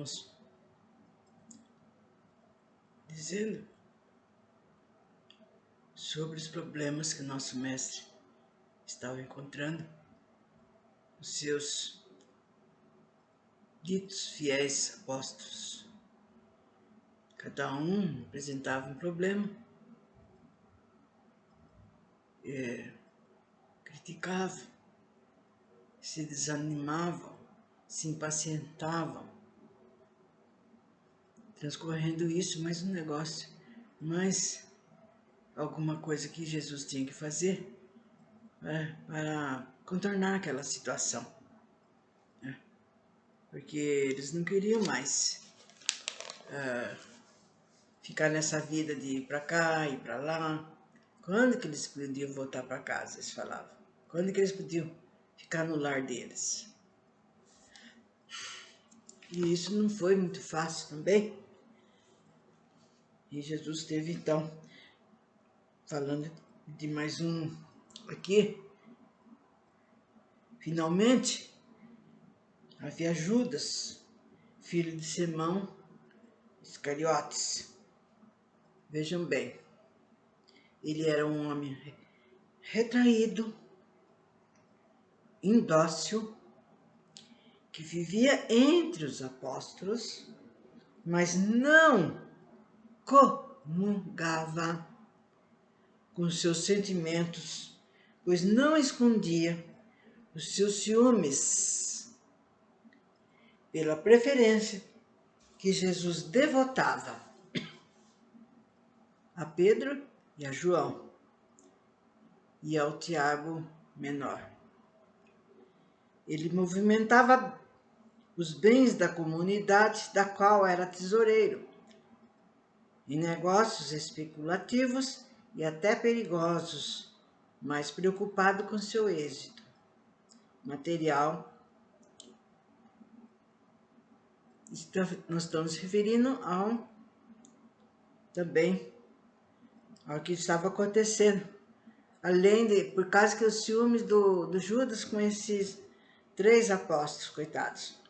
irmãos, dizendo sobre os problemas que o nosso mestre estava encontrando, os seus ditos fiéis apóstolos. Cada um apresentava um problema, criticavam, se desanimavam, se impacientavam, transcorrendo isso mais um negócio, mais alguma coisa que Jesus tinha que fazer para contornar aquela situação, né? Porque eles não queriam mais ficar nessa vida de ir para cá, ir para lá. Quando que eles podiam voltar para casa, eles falavam? Quando que eles podiam ficar no lar deles? E isso não foi muito fácil também. E Jesus teve, então, falando de mais um aqui, finalmente, havia Judas, filho de Simão Iscariotes. Vejam bem, ele era um homem retraído, indócil, que vivia entre os apóstolos, mas não comungava com seus sentimentos, pois não escondia os seus ciúmes pela preferência que Jesus devotava a Pedro e a João e ao Tiago menor. Ele movimentava os bens da comunidade da qual era tesoureiro, em negócios especulativos e até perigosos, mas preocupado com seu êxito material. Nós estamos referindo também ao que estava acontecendo, além de, por causa que os ciúmes do Judas com esses 3 apóstolos, coitados.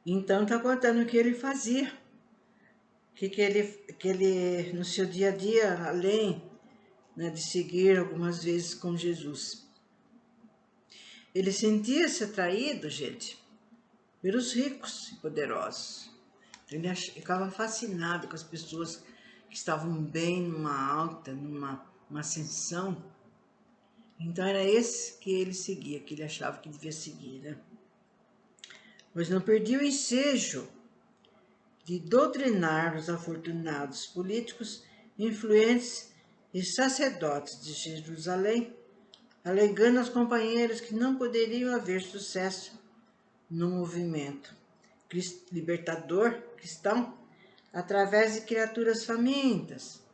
Então está contando o que ele fazia, que ele no seu dia a dia, além, né, de seguir algumas vezes com Jesus, ele sentia-se atraído, gente, pelos ricos e poderosos. Ele ficava fascinado com as pessoas que estavam bem, numa alta, numa ascensão. Então era esse que ele seguia, que ele achava que devia seguir, né? Pois não perdia o ensejo de doutrinar os afortunados políticos, influentes e sacerdotes de Jerusalém, alegando aos companheiros que não poderiam haver sucesso no movimento libertador cristão através de criaturas famintas,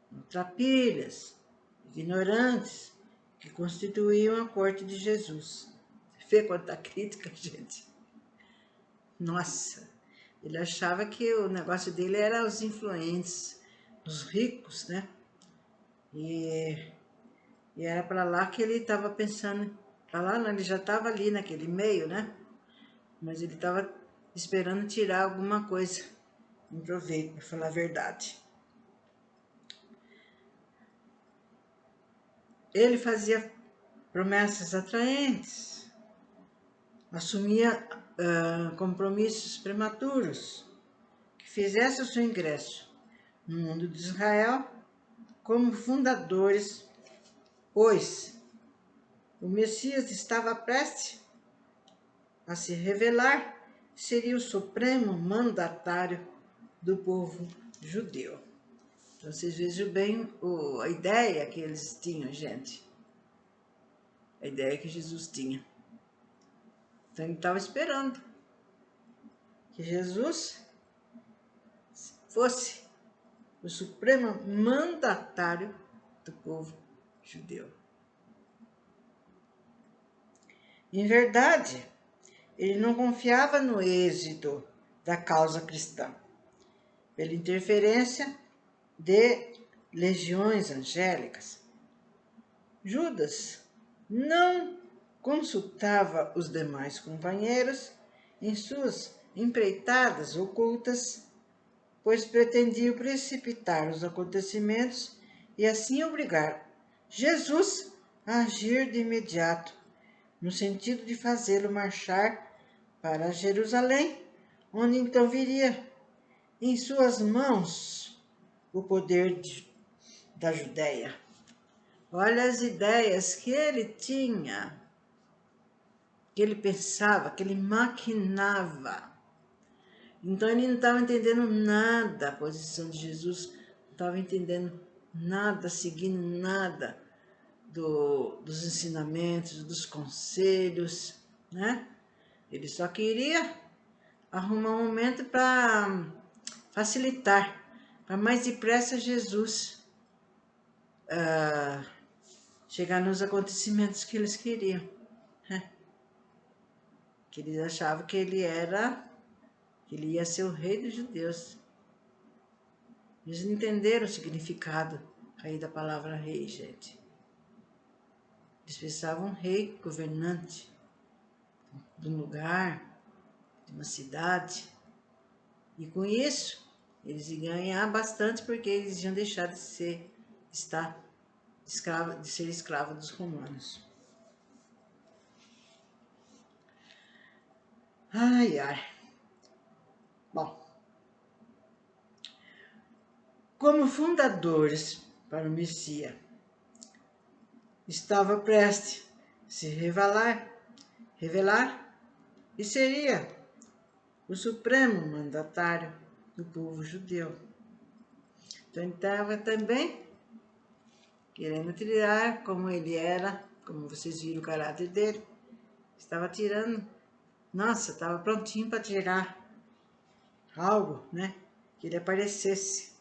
maltrapilhas, ignorantes, que constituíam a corte de Jesus. Você vê quanta crítica, gente? Nossa, ele achava que o negócio dele era os influentes, os ricos, né? E era para lá que ele estava pensando. Para lá não, ele já estava ali naquele meio, né? Mas ele estava esperando tirar alguma coisa em proveito, para falar a verdade. Ele fazia promessas atraentes, assumia compromissos prematuros, que fizesse o seu ingresso no mundo de Israel como fundadores, pois o Messias estava prestes a se revelar, seria o supremo mandatário do povo judeu. Então, vocês vejam bem a ideia que eles tinham, gente. A ideia que Jesus tinha. Então, ele estava esperando que Jesus fosse o supremo mandatário do povo judeu. Em verdade, ele não confiava no êxito da causa cristã, pela interferência de legiões angélicas. Judas não consultava os demais companheiros em suas empreitadas ocultas, pois pretendiam precipitar os acontecimentos e assim obrigar Jesus a agir de imediato, no sentido de fazê-lo marchar para Jerusalém, onde então viria em suas mãos o poder da Judéia. Olha as ideias que ele tinha, que ele pensava, que ele maquinava. Então ele não estava entendendo nada a posição de Jesus, não estava entendendo nada, seguindo nada dos ensinamentos, dos conselhos, né? Ele só queria arrumar um momento para facilitar, para mais depressa Jesus chegar nos acontecimentos que eles queriam, né? Que eles achavam que ele ia ser o rei dos judeus. Eles não entenderam o significado aí da palavra rei, gente. Eles pensavam um rei governante de um lugar, de uma cidade. E com isso, eles iam ganhar bastante porque eles iam deixar de ser escravo dos romanos. Ai, ai. Bom, como fundadores para o Messias, estava prestes a se revelar e seria o supremo mandatário do povo judeu. Então ele estava também querendo tirar como ele era, como vocês viram o caráter dele, estava tirando, nossa, estava prontinho para tirar algo, né, que ele aparecesse,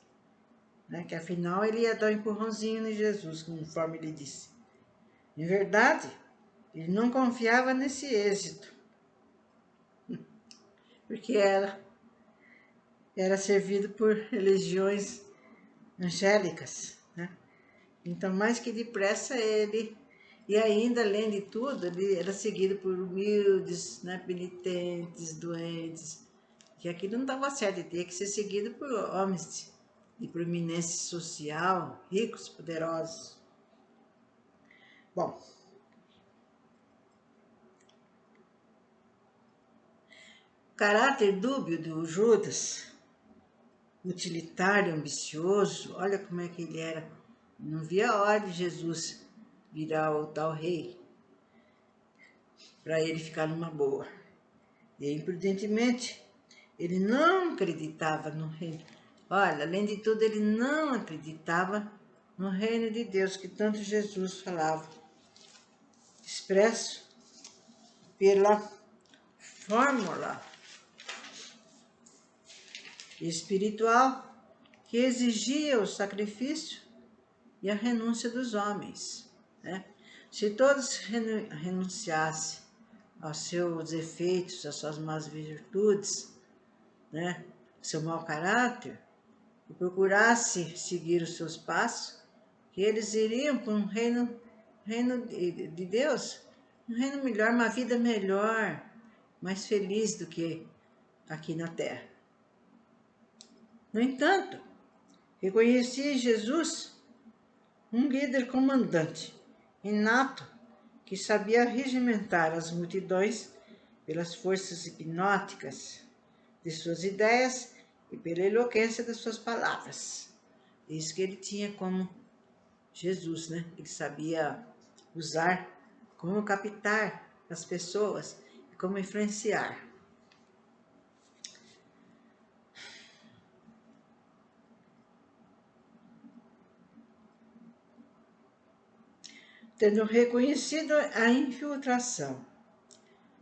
né, que afinal ele ia dar um empurrãozinho em Jesus, conforme ele disse. Em verdade, ele não confiava nesse êxito, porque era servido por religiões angélicas, né? Então, mais que depressa ele, e ainda, além de tudo, ele era seguido por humildes, né, penitentes, doentes, que aquilo não estava certo, ele tinha que ser seguido por homens de proeminência social, ricos, poderosos. Bom, o caráter dúbio do Judas, utilitário, ambicioso, olha como é que ele era. Não via a hora de Jesus virar o tal rei, para ele ficar numa boa. E imprudentemente, ele não acreditava no reino. Olha, além de tudo, ele não acreditava no reino de Deus que tanto Jesus falava, expresso pela fórmula espiritual que exigia o sacrifício e a renúncia dos homens, né? Se todos renunciassem aos seus efeitos, às suas más virtudes, né, seu mau caráter, e procurasse seguir os seus passos, que eles iriam para um reino de Deus, um reino melhor, uma vida melhor, mais feliz do que aqui na terra. No entanto, reconheci Jesus um líder comandante, inato, que sabia regimentar as multidões pelas forças hipnóticas de suas ideias e pela eloquência das suas palavras. Isso que ele tinha como Jesus, né? Ele sabia usar, como captar as pessoas e como influenciar. Tendo reconhecido a infiltração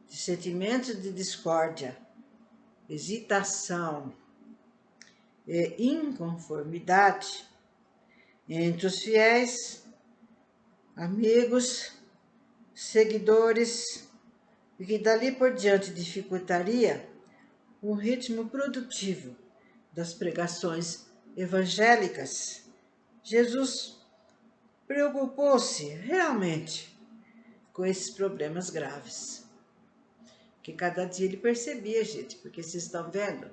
de sentimentos de discórdia, hesitação e inconformidade entre os fiéis, amigos, seguidores, e que dali por diante dificultaria o ritmo produtivo das pregações evangélicas, Jesus preocupou-se realmente com esses problemas graves, Porque cada dia ele percebia, gente, porque vocês estão vendo?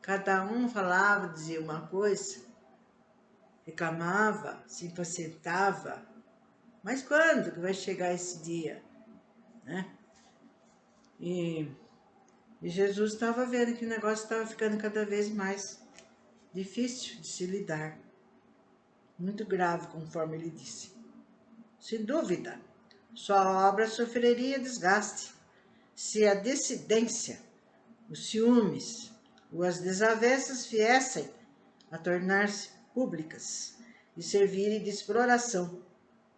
Cada um falava, dizia uma coisa, reclamava, se impacientava. Mas quando que vai chegar esse dia, né? E Jesus estava vendo que o negócio estava ficando cada vez mais difícil de se lidar. Muito grave, conforme ele disse. Sem dúvida, sua obra sofreria desgaste se a dissidência, os ciúmes ou as desavenças viessem a tornar-se públicas e servirem de exploração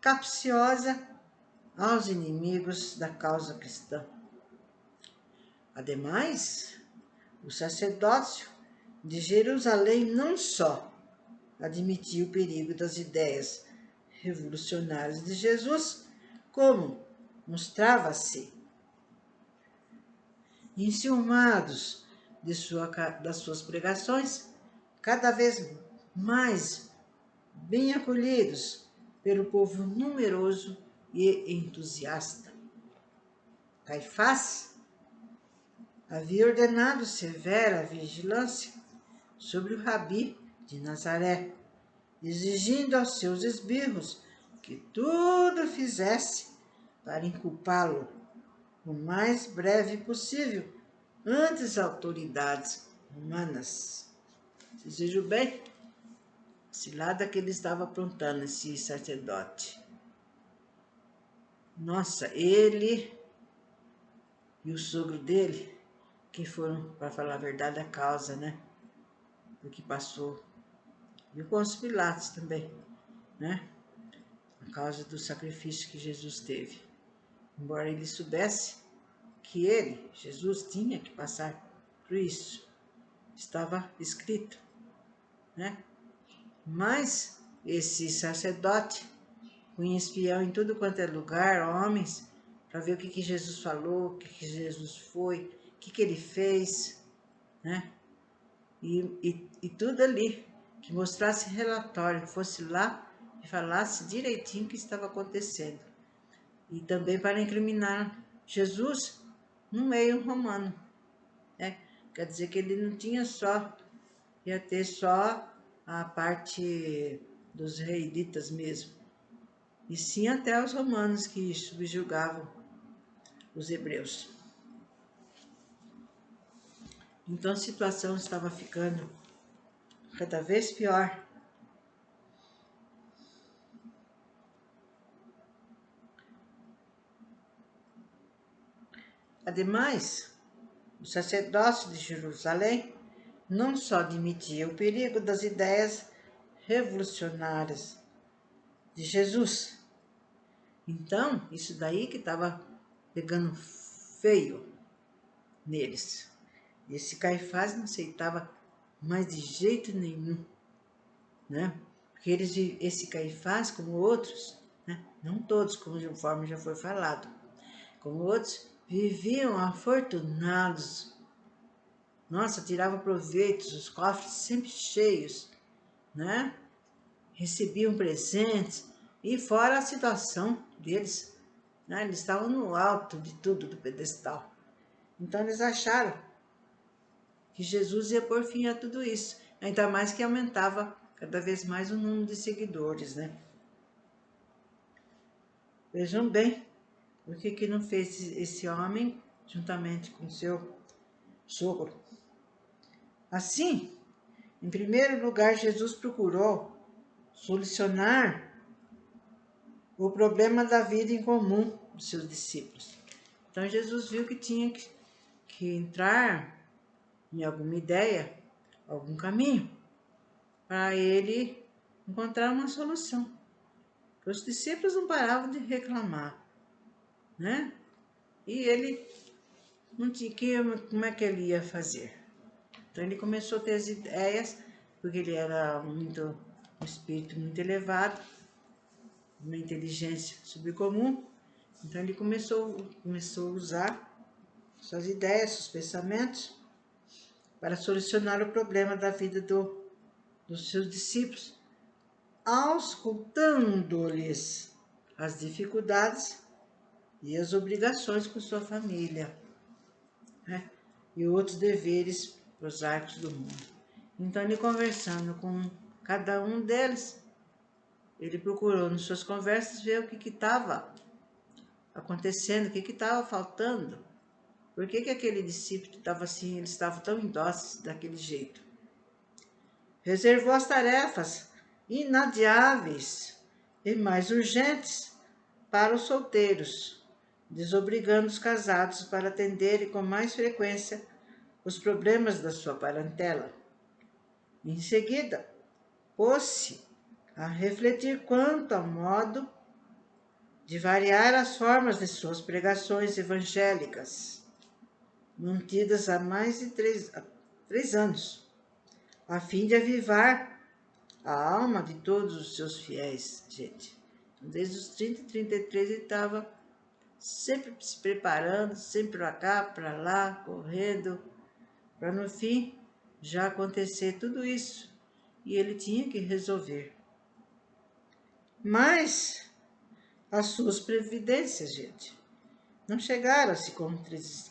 capciosa aos inimigos da causa cristã. Ademais, o sacerdócio de Jerusalém não só admitia o perigo das ideias revolucionárias de Jesus, como mostrava-se enciumados das suas pregações, cada vez mais bem acolhidos pelo povo numeroso e entusiasta. Caifás havia ordenado severa vigilância sobre o rabi de Nazaré, exigindo aos seus esbirros que tudo fizesse para inculpá-lo o mais breve possível ante as autoridades humanas. Vocês vejam bem? Cilada que ele estava aprontando, esse sacerdote. Nossa, ele e o sogro dele, que foram, para falar a verdade, a causa, né? Do que passou. E com os Pilatos também, né? A causa do sacrifício que Jesus teve. Embora ele soubesse que ele, Jesus, tinha que passar por isso. Estava escrito, né? Mas esse sacerdote punha espião em tudo quanto é lugar, homens, para ver o que Jesus falou, o que Jesus foi, o que ele fez, né? E tudo ali, que mostrasse relatório, fosse lá e falasse direitinho o que estava acontecendo. E também para incriminar Jesus no meio romano, né? Quer dizer que ele não tinha só, ia ter só a parte dos israelitas mesmo, e sim até os romanos que subjugavam os hebreus. Então a situação estava ficando cada vez pior. Ademais, o sacerdócio de Jerusalém não só admitia o perigo das ideias revolucionárias de Jesus. Então, isso daí que estava pegando feio neles. Esse Caifás não aceitava mais de jeito nenhum, né? Porque esse Caifás, como outros, né? Não todos, conforme já foi falado, como outros, viviam afortunados. Nossa, tirava proveitos, os cofres sempre cheios, né? Recebiam presentes, e fora a situação deles, né? Eles estavam no alto de tudo, do pedestal. Então eles acharam que Jesus ia pôr fim a tudo isso, ainda mais que aumentava cada vez mais o número de seguidores, né? Vejam bem, o que não fez esse homem juntamente com seu sogro. Assim, em primeiro lugar, Jesus procurou solucionar o problema da vida em comum dos seus discípulos. Então Jesus viu que tinha que entrar em alguma ideia, algum caminho, para ele encontrar uma solução. Os discípulos não paravam de reclamar, né? E ele não tinha como é que ele ia fazer. Então ele começou a ter as ideias, porque ele era um espírito muito elevado, uma inteligência subcomum. Então ele começou a usar suas ideias, seus pensamentos, para solucionar o problema da vida dos seus discípulos, auscultando-lhes as dificuldades e as obrigações com sua família. né? E outros deveres prosaicos do mundo. Então, ele conversando com cada um deles, ele procurou nas suas conversas ver o que estava acontecendo, o que estava faltando. Por que aquele discípulo estava assim, eles estavam tão indóceis daquele jeito? Reservou as tarefas inadiáveis e mais urgentes para os solteiros, desobrigando os casados para atenderem com mais frequência os problemas da sua parentela. Em seguida, pôs-se a refletir quanto ao modo de variar as formas de suas pregações evangélicas, mantidas há mais de 3 anos, a fim de avivar a alma de todos os seus fiéis, gente. Desde os 30 e 33 ele estava sempre se preparando, sempre para cá, para lá, correndo, para no fim já acontecer tudo isso. E ele tinha que resolver. Mas as suas previdências, gente, não chegaram a se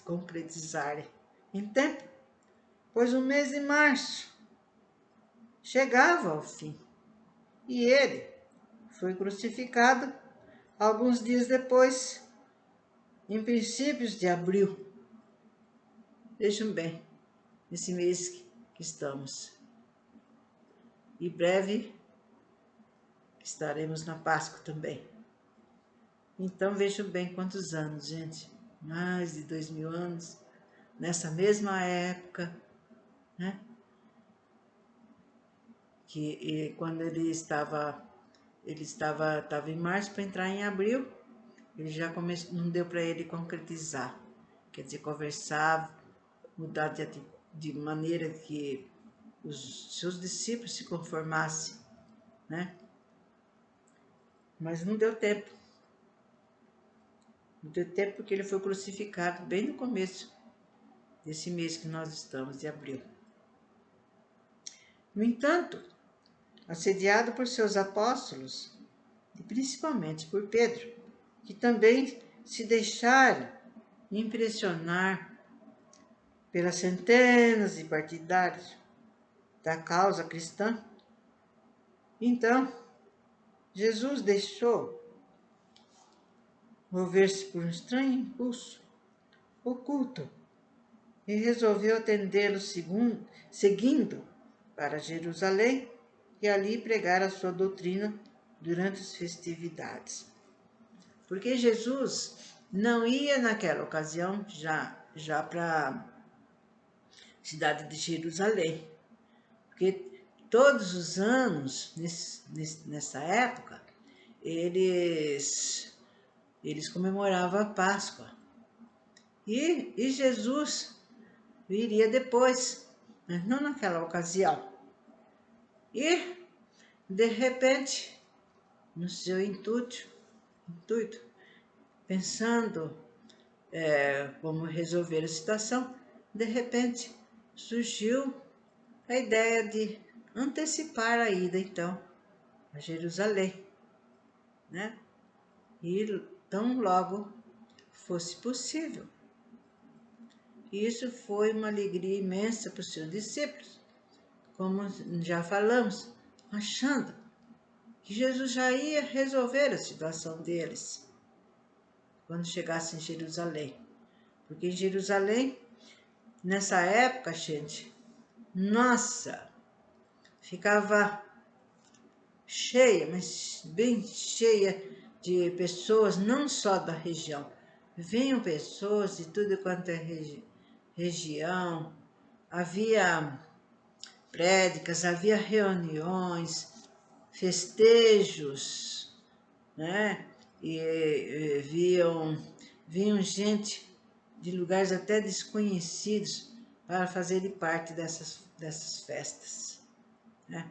concretizarem em tempo, pois o mês de março chegava ao fim e ele foi crucificado alguns dias depois, em princípios de abril. Vejam bem, nesse mês que estamos. E breve estaremos na Páscoa também. Então vejam bem quantos anos, gente. Mais de 2000 anos, nessa mesma época, né? Quando ele estava em março para entrar em abril, ele já começou, não deu para ele concretizar, quer dizer, conversar, mudar de maneira que os seus discípulos se conformassem, né? Mas não deu tempo. Não deu tempo porque ele foi crucificado bem no começo desse mês que nós estamos, de abril. No entanto, assediado por seus apóstolos, e principalmente por Pedro, que também se deixaram impressionar pelas centenas de partidários da causa cristã, então Jesus deixou mover-se por um estranho impulso oculto e resolveu atendê-los seguindo para Jerusalém e ali pregar a sua doutrina durante as festividades. Porque Jesus não ia naquela ocasião já para a cidade de Jerusalém, porque todos os anos, nessa época, eles comemoravam a Páscoa. E Jesus viria depois, mas não naquela ocasião. E, de repente, no seu intuito pensando como resolver a situação, de repente surgiu a ideia de antecipar a ida, então, a Jerusalém, né? E tão logo fosse possível. E isso foi uma alegria imensa para os seus discípulos, como já falamos, achando que Jesus já ia resolver a situação deles quando chegasse em Jerusalém. Porque em Jerusalém, nessa época, gente, nossa, ficava cheia, mas bem cheia de pessoas, não só da região. Vinham pessoas de tudo quanto é região, havia prédicas, havia reuniões, festejos, né? E vinham gente de lugares até desconhecidos para fazerem parte dessas festas, né?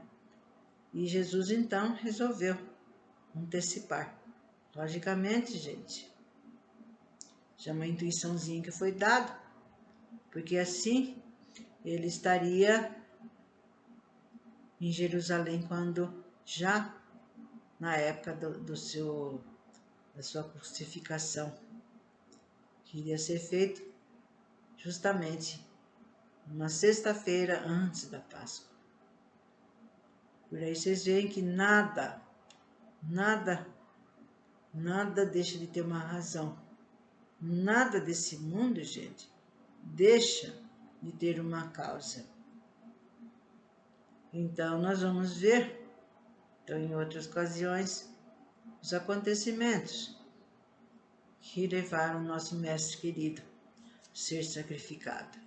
E Jesus então resolveu antecipar. Logicamente, gente, já uma intuiçãozinha que foi dada, porque assim ele estaria em Jerusalém quando já na época da sua crucificação, que iria ser feito justamente uma sexta-feira antes da Páscoa. Por aí vocês veem que nada deixa de ter uma razão. Nada desse mundo, gente, deixa de ter uma causa. Então, nós vamos ver, então, em outras ocasiões, os acontecimentos que levaram o nosso Mestre querido a ser sacrificado.